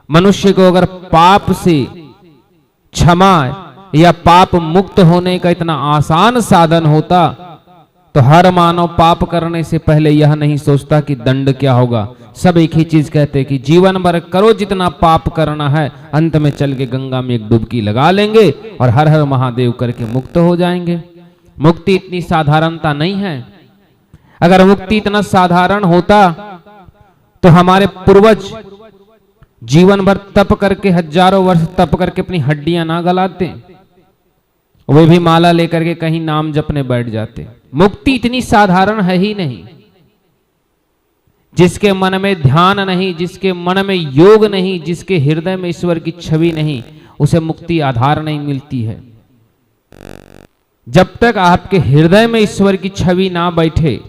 मनुष्य को अगर पाप से क्षमा या पाप मुक्त होने का इतना आसान साधन होता तो हर मानव पाप करने से पहले यह नहीं सोचता कि दंड क्या होगा। सब एक ही चीज कहते कि जीवन भर करो जितना पाप करना है, अंत में चल के गंगा में एक डुबकी लगा लेंगे और हर हर महादेव करके मुक्त हो जाएंगे। मुक्ति इतनी साधारणता नहीं है। अगर मुक्ति इतना साधारण होता तो हमारे पूर्वज जीवन भर तप करके, हजारों वर्ष तप करके अपनी हड्डियां ना गलाते, वे भी माला लेकर के कहीं नाम जपने बैठ जाते। मुक्ति इतनी साधारण है ही नहीं। जिसके मन में ध्यान नहीं, जिसके मन में योग नहीं, जिसके हृदय में ईश्वर की छवि नहीं, उसे मुक्ति आधार नहीं मिलती है। जब तक आपके हृदय में ईश्वर की छवि ना बैठे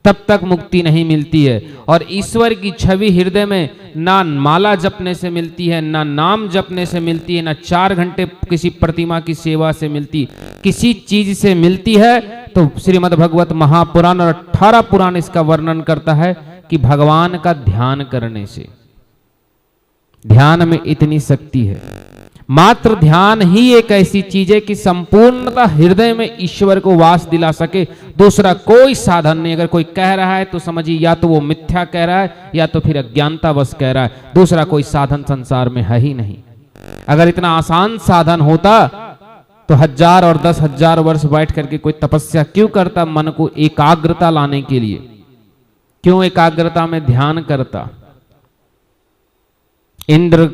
तब तक मुक्ति नहीं मिलती है। और ईश्वर की छवि हृदय में ना माला जपने से मिलती है, ना नाम जपने से मिलती है, ना 4 घंटे किसी प्रतिमा की सेवा से मिलती, किसी चीज से मिलती है तो श्रीमद् भगवत महापुराण और 18 पुराण इसका वर्णन करता है कि भगवान का ध्यान करने से। ध्यान में इतनी शक्ति है। मात्र ध्यान ही एक ऐसी चीज है कि संपूर्णतः हृदय में ईश्वर को वास दिला सके। दूसरा कोई साधन नहीं। अगर कोई कह रहा है तो समझिए या तो वो मिथ्या कह रहा है या तो फिर अज्ञानता बस कह रहा है। दूसरा कोई साधन संसार में है ही नहीं। अगर इतना आसान साधन होता तो 1000 और 10,000 वर्ष बैठ करके कोई तपस्या क्यों करता? मन को एकाग्रता लाने के लिए क्यों एकाग्रता में ध्यान करता? इंद्र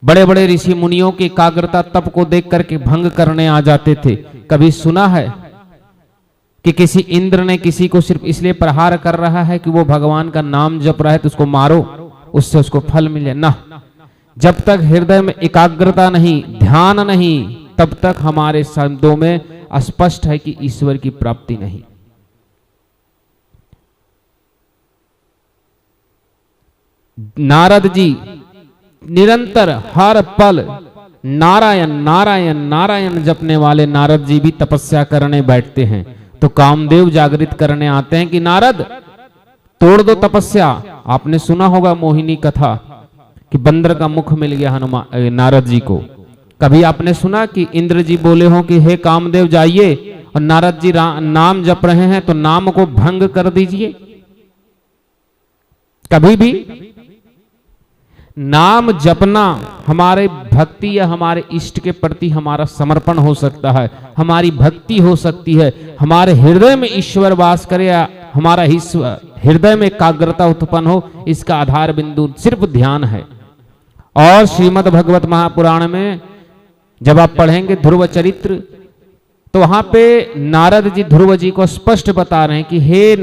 बड़े बड़े ऋषि मुनियों की एकाग्रता तप को देख करके भंग करने आ जाते थे। कभी सुना है कि किसी इंद्र ने किसी को सिर्फ इसलिए प्रहार कर रहा है कि वो भगवान का नाम जप रहा है तो उसको मारो, उससे उसको फल मिले? ना। जब तक हृदय में एकाग्रता नहीं, ध्यान नहीं, तब तक हमारे शब्दों में स्पष्ट है कि ईश्वर की प्राप्ति नहीं। नारद जी निरंतर हर पल नारायण नारायण नारायण जपने वाले नारद जी भी तपस्या करने बैठते हैं तो कामदेव जागृत करने आते हैं कि नारद तोड़ दो तपस्या। आपने सुना होगा मोहिनी कथा कि बंदर का मुख मिल गया हनुमान नारद जी को। कभी आपने सुना कि इंद्र जी बोले हो कि हे कामदेव जाइए और नारद जी नाम जप रहे हैं तो नाम को भंग कर दीजिए? कभी भी नाम जपना हमारे भक्ति या हमारे इष्ट के प्रति हमारा समर्पण हो सकता है, हमारी भक्ति हो सकती है, हमारे हृदय में ईश्वर वास करे या हमारा हृदय में एकाग्रता उत्पन्न हो, इसका आधार बिंदु सिर्फ ध्यान है। और श्रीमद् भगवत महापुराण में जब आप पढ़ेंगे ध्रुव चरित्र तो वहां पे नारद जी ध्रुव जी को स्पष्ट बता रहे हैं कि हे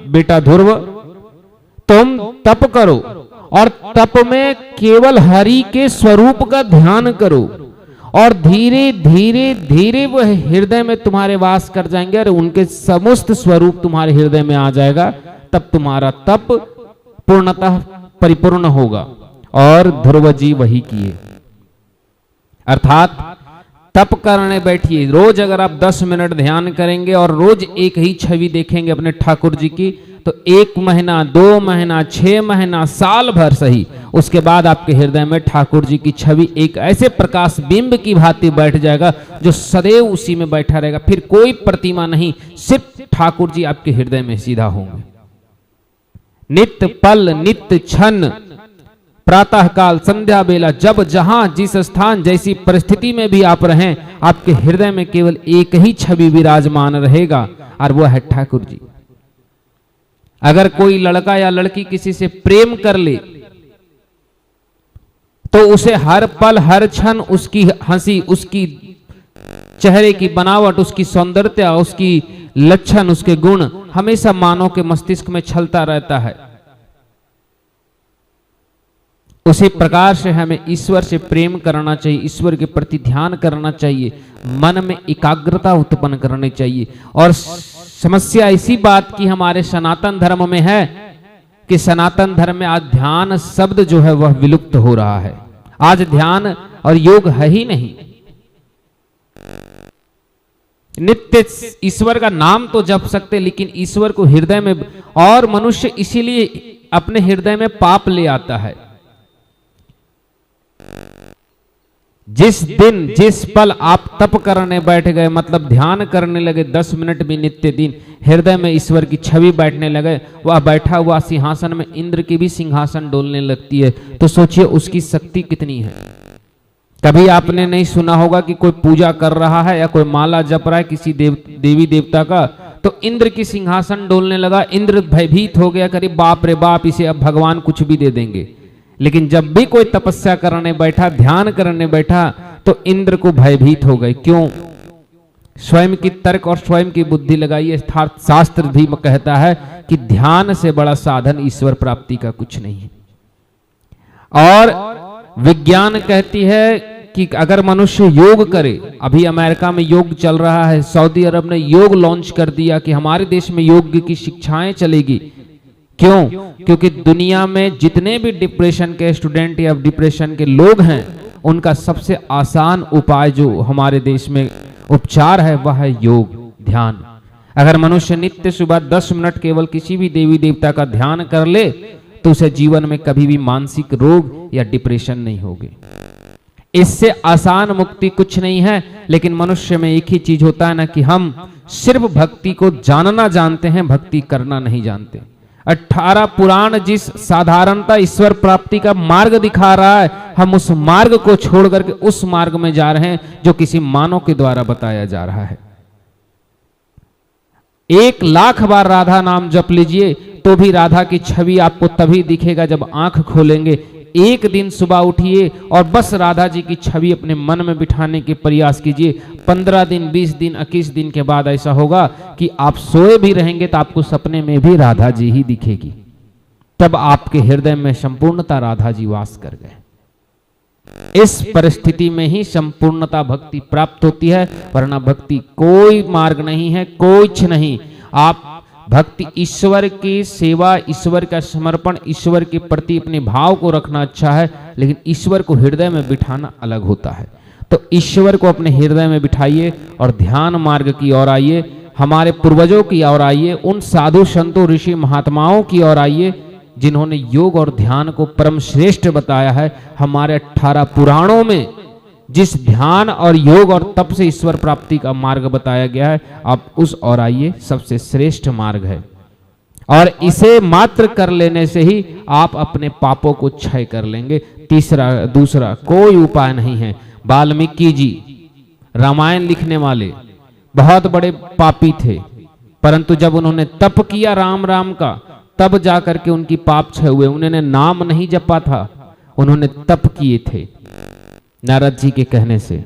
बेटा ध्रुव, तुम तप करो और तप में केवल हरि के स्वरूप का ध्यान करो और धीरे धीरे धीरे वह हृदय में तुम्हारे वास कर जाएंगे और उनके समस्त स्वरूप तुम्हारे हृदय में आ जाएगा। तब तुम्हारा तप पूर्णतः परिपूर्ण होगा। और ध्रुव जी वही किए। अर्थात तप करने बैठिए। रोज अगर आप 10 मिनट ध्यान करेंगे और रोज एक ही छवि देखेंगे अपने ठाकुर जी की तो 1 महीना, 2 महीना, 6 महीना, साल भर सही, उसके बाद आपके हृदय में ठाकुर जी की छवि एक ऐसे प्रकाश बिंब की भांति बैठ जाएगा जो सदैव उसी में बैठा रहेगा। फिर कोई प्रतिमा नहीं, सिर्फ ठाकुर जी आपके हृदय में सीधा होंगे। नित्य पल, नित्य क्षण, प्रातः काल, संध्या बेला, जब जहां जिस स्थान जैसी परिस्थिति में भी आप रहें, आपके हृदय में केवल एक ही छवि विराजमान रहेगा और वह है ठाकुर जी। अगर कोई लड़का या लड़की किसी से प्रेम कर ले तो उसे हर पल हर क्षण उसकी हंसी, उसकी चेहरे की बनावट, उसकी सौंदर्यता, उसकी लक्षण, उसके गुण हमेशा मानव के मस्तिष्क में छलता रहता है। उसी प्रकार से हमें ईश्वर से प्रेम करना चाहिए, ईश्वर के प्रति ध्यान करना चाहिए, मन में एकाग्रता उत्पन्न करनी चाहिए। और समस्या इसी बात की हमारे सनातन धर्म में है कि सनातन धर्म में आज ध्यान शब्द जो है वह विलुप्त हो रहा है। आज ध्यान और योग है ही नहीं। नित्य ईश्वर का नाम तो जप सकते लेकिन ईश्वर को हृदय में, और मनुष्य इसीलिए अपने हृदय में पाप ले आता है जिस दिन जिस पल आप तप करने बैठ गए, मतलब ध्यान करने लगे, 10 मिनट भी नित्य दिन हृदय में ईश्वर की छवि बैठने लगे, वह बैठा हुआ सिंहासन में इंद्र की भी सिंहासन डोलने लगती है। तो सोचिए उसकी शक्ति कितनी है। कभी आपने नहीं सुना होगा कि कोई पूजा कर रहा है या कोई माला जप रहा है किसी देवी देवता का, तो इंद्र की सिंहासन डोलने लगा, इंद्र भयभीत हो गया, करीब बाप रे बाप, इसे अब भगवान कुछ भी दे देंगे। लेकिन जब भी कोई तपस्या करने बैठा, ध्यान करने बैठा, तो इंद्र को भयभीत हो गए। क्यों? स्वयं की तर्क और स्वयं की बुद्धि लगाई। अर्थात शास्त्र भी कहता है कि ध्यान से बड़ा साधन ईश्वर प्राप्ति का कुछ नहीं है। और विज्ञान कहती है कि अगर मनुष्य योग करे, अभी अमेरिका में योग चल रहा है, सऊदी अरब ने योग लॉन्च कर दिया कि हमारे देश में योग की शिक्षाएं चलेगी। क्यों? क्योंकि दुनिया में जितने भी डिप्रेशन के स्टूडेंट या डिप्रेशन के लोग हैं, उनका सबसे आसान उपाय जो हमारे देश में उपचार है वह है योग, ध्यान। अगर मनुष्य नित्य सुबह 10 मिनट केवल किसी भी देवी देवता का ध्यान कर ले, तो उसे जीवन में कभी भी मानसिक रोग या डिप्रेशन नहीं होगी। इससे आसान मुक्ति कुछ नहीं है। लेकिन मनुष्य में एक ही चीज होता है ना, कि हम सिर्फ भक्ति को जानना जानते हैं, भक्ति करना नहीं जानते। 18 पुराण जिस साधारणता ईश्वर प्राप्ति का मार्ग दिखा रहा है, हम उस मार्ग को छोड़ करके उस मार्ग में जा रहे हैं जो किसी मानव के द्वारा बताया जा रहा है। 1,00,000 बार राधा नाम जप लीजिए तो भी राधा की छवि आपको तभी दिखेगा जब आंख खोलेंगे। एक दिन सुबह उठिए और बस राधा जी की छवि अपने मन में बिठाने के प्रयास कीजिए। 15 दिन, 20 दिन, 21 दिन के बाद ऐसा होगा कि आप सोए भी रहेंगे तो आपको सपने में भी राधा जी ही दिखेगी। तब आपके हृदय में संपूर्णता राधा जी वास कर गए। इस परिस्थिति में ही संपूर्णता भक्ति प्राप्त होती है, वरना भक्ति कोई मार्ग नहीं है, कुछ नहीं। आप भक्ति ईश्वर की सेवा, ईश्वर का समर्पण, ईश्वर के प्रति अपने भाव को रखना अच्छा है, लेकिन ईश्वर को हृदय में बिठाना अलग होता है। तो ईश्वर को अपने हृदय में बिठाइए और ध्यान मार्ग की ओर आइए, हमारे पूर्वजों की ओर आइए, उन साधु संतों ऋषि महात्माओं की ओर आइए जिन्होंने योग और ध्यान को परम श्रेष्ठ बताया है। हमारे 18 पुराणों में जिस ध्यान और योग और तप से ईश्वर प्राप्ति का मार्ग बताया गया है, आप उस ओर आइए, सबसे श्रेष्ठ मार्ग है। और इसे मात्र कर लेने से ही आप अपने पापों को क्षय कर लेंगे। दूसरा कोई उपाय नहीं है। वाल्मीकि जी रामायण लिखने वाले बहुत बड़े पापी थे, परंतु जब उन्होंने तप किया राम राम का, तब जाकर के उनकी पाप क्षय हुए। उन्होंने नाम नहीं जपा था, उन्होंने तप किए थे नारद जी के कहने से।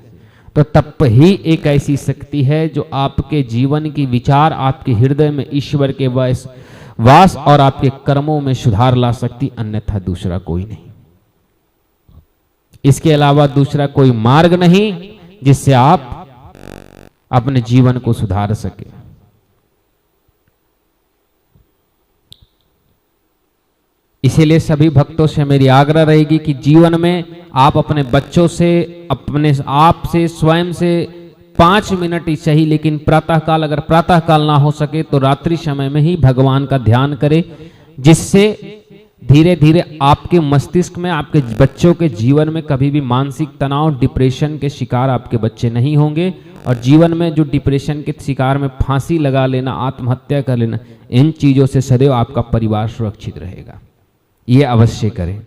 तो तप ही एक ऐसी शक्ति है जो आपके जीवन की विचार, आपके हृदय में ईश्वर के वास और आपके कर्मों में सुधार ला सकती, अन्यथा दूसरा कोई नहीं। इसके अलावा दूसरा कोई मार्ग नहीं जिससे आप अपने जीवन को सुधार सके। इसीलिए सभी भक्तों से मेरी आग्रह रहेगी कि जीवन में आप अपने बच्चों से, अपने आप से, स्वयं से 5 मिनट ही सही, लेकिन प्रातःकाल, अगर प्रातःकाल ना हो सके तो रात्रि समय में ही भगवान का ध्यान करें, जिससे धीरे धीरे आपके मस्तिष्क में, आपके बच्चों के जीवन में कभी भी मानसिक तनाव, डिप्रेशन के शिकार आपके बच्चे नहीं होंगे। और जीवन में जो डिप्रेशन के शिकार में फांसी लगा लेना, आत्महत्या कर लेना, इन चीजों से सदैव आपका परिवार सुरक्षित रहेगा। ये अवश्य करें।